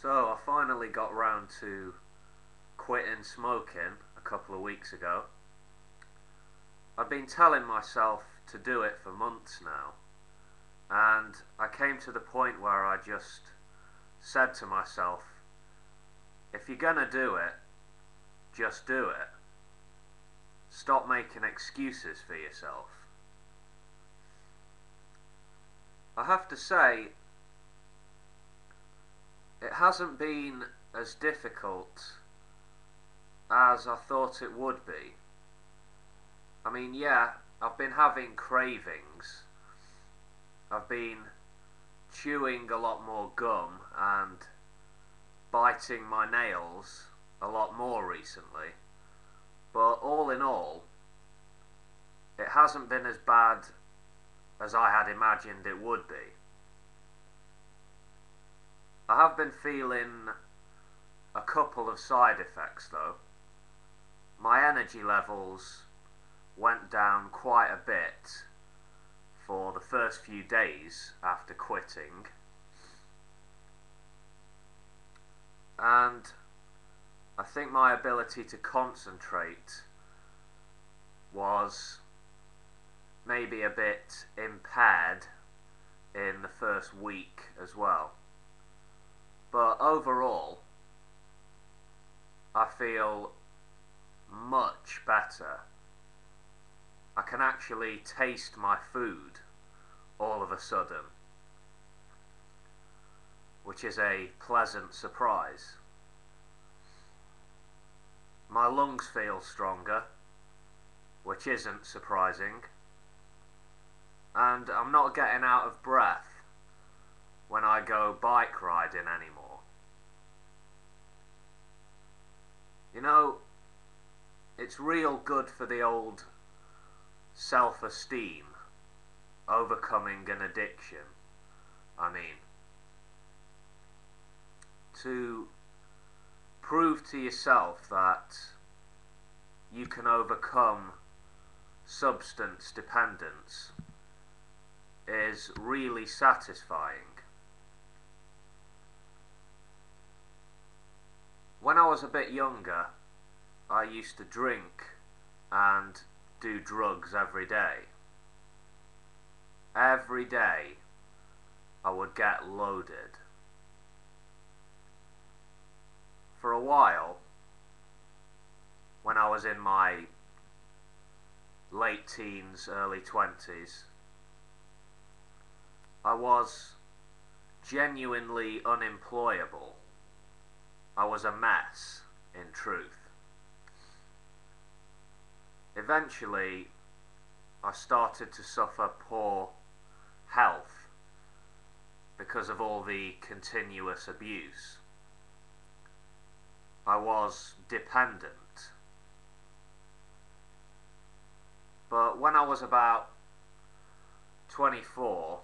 So I finally got round to quitting smoking a couple of weeks ago. I've been telling myself to do it for months now, and I came to the point where I just said to myself, if you're gonna do it, just do it. Stop making excuses for yourself. I have to say, it hasn't been as difficult as I thought it would be. I mean, yeah, I've been having cravings. I've been chewing a lot more gum and biting my nails a lot more recently. But all in all, it hasn't been as bad as I had imagined it would be. I have been feeling a couple of side effects though. My energy levels went down quite a bit for the first few days after quitting, and I think my ability to concentrate was maybe a bit impaired in the first week as well. But overall, I feel much better. I can actually taste my food all of a sudden, which is a pleasant surprise. My lungs feel stronger, which isn't surprising, and I'm not getting out of breath when I go bike riding anymore. You know, it's real good for the old self-esteem, overcoming an addiction. I mean, to prove to yourself that you can overcome substance dependence is really satisfying. When I was a bit younger, I used to drink and do drugs every day. Every day I would get loaded. For a while, when I was in my late teens, early 20s, I was genuinely unemployable. I was a mess, in truth. Eventually, I started to suffer poor health because of all the continuous abuse. I was dependent. But when I was about 24,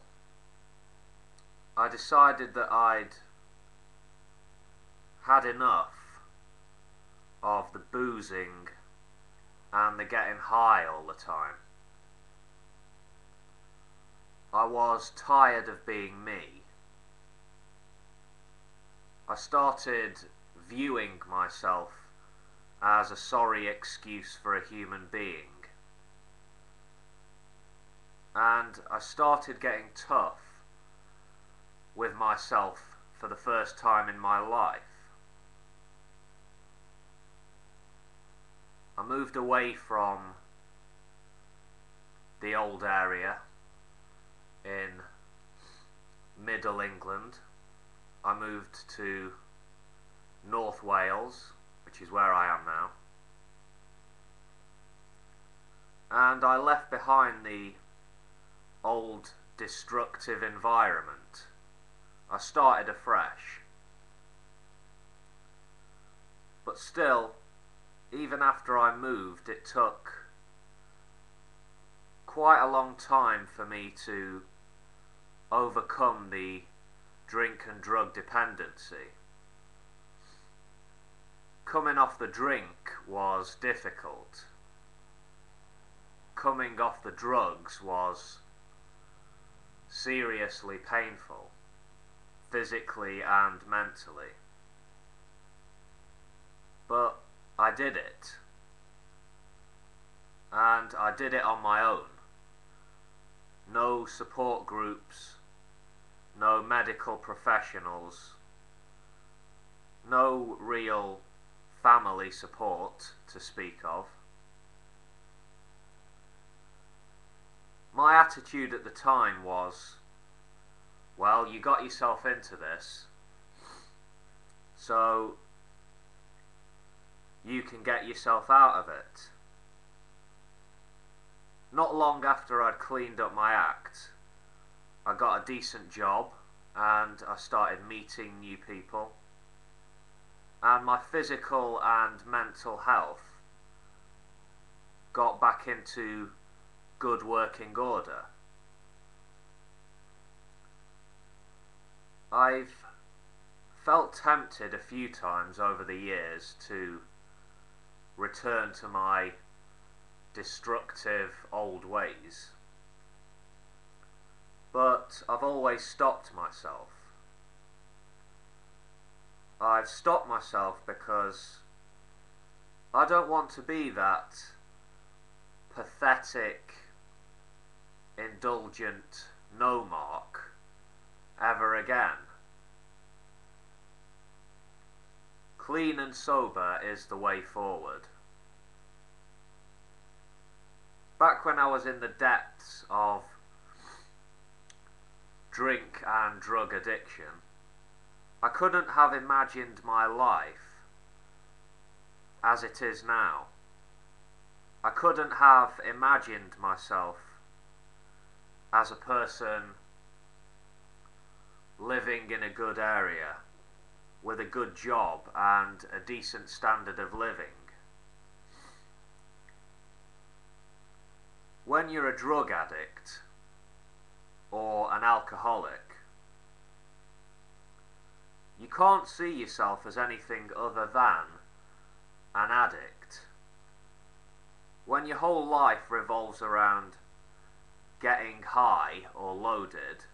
I decided that I'd had enough of the boozing and the getting high all the time. I was tired of being me. I started viewing myself as a sorry excuse for a human being. And I started getting tough with myself for the first time in my life. I moved away from the old area in Middle England. I moved to North Wales, which is where I am now, and I left behind the old destructive environment. I started afresh. But still, even after I moved, it took quite a long time for me to overcome the drink and drug dependency. Coming off the drink was difficult. Coming off the drugs was seriously painful, physically and mentally. But I did it. And I did it on my own. No support groups, no medical professionals, no real family support to speak of. My attitude at the time was, well, you got yourself into this, so you can get yourself out of it. Not long after I'd cleaned up my act, I got a decent job and I started meeting new people, and my physical and mental health got back into good working order. I've felt tempted a few times over the years to return to my destructive old ways, but I've always stopped myself. I've stopped myself because I don't want to be that pathetic, indulgent no-mark ever again. Clean and sober is the way forward. Back when I was in the depths of drink and drug addiction, I couldn't have imagined my life as it is now. I couldn't have imagined myself as a person living in a good area, with a good job and a decent standard of living. When you're a drug addict or an alcoholic, you can't see yourself as anything other than an addict. When your whole life revolves around getting high or loaded,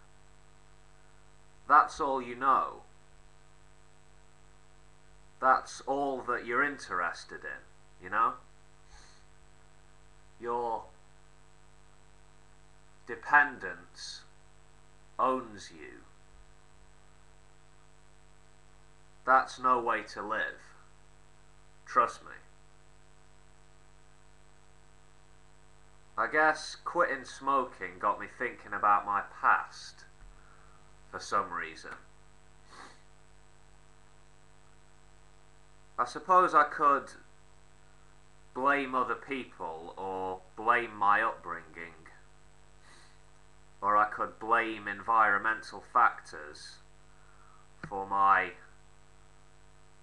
that's all you know. That's all that you're interested in, you know? Your dependence owns you. That's no way to live. Trust me. I guess quitting smoking got me thinking about my past for some reason. I suppose I could blame other people or blame my upbringing, or I could blame environmental factors for my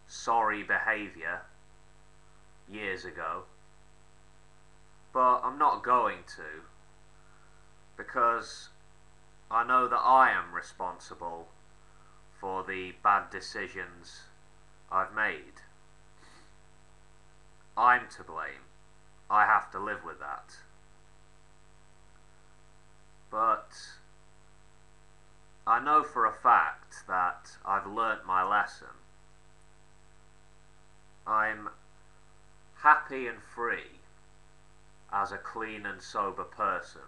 sorry behaviour years ago, but I'm not going to, because I know that I am responsible for the bad decisions I've made. I'm to blame. I have to live with that. But I know for a fact that I've learnt my lesson. I'm happy and free as a clean and sober person.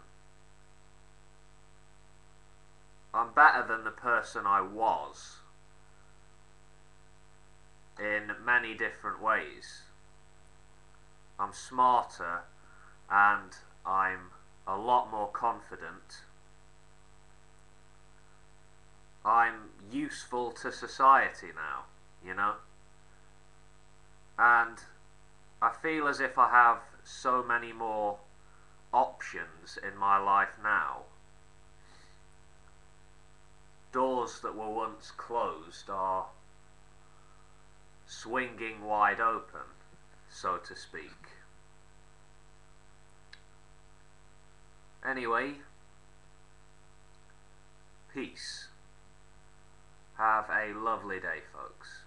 I'm better than the person I was in many different ways. I'm smarter and I'm a lot more confident. I'm useful to society now, you know? And I feel as if I have so many more options in my life now. Doors that were once closed are swinging wide open, so to speak. Anyway, peace. Have a lovely day, folks.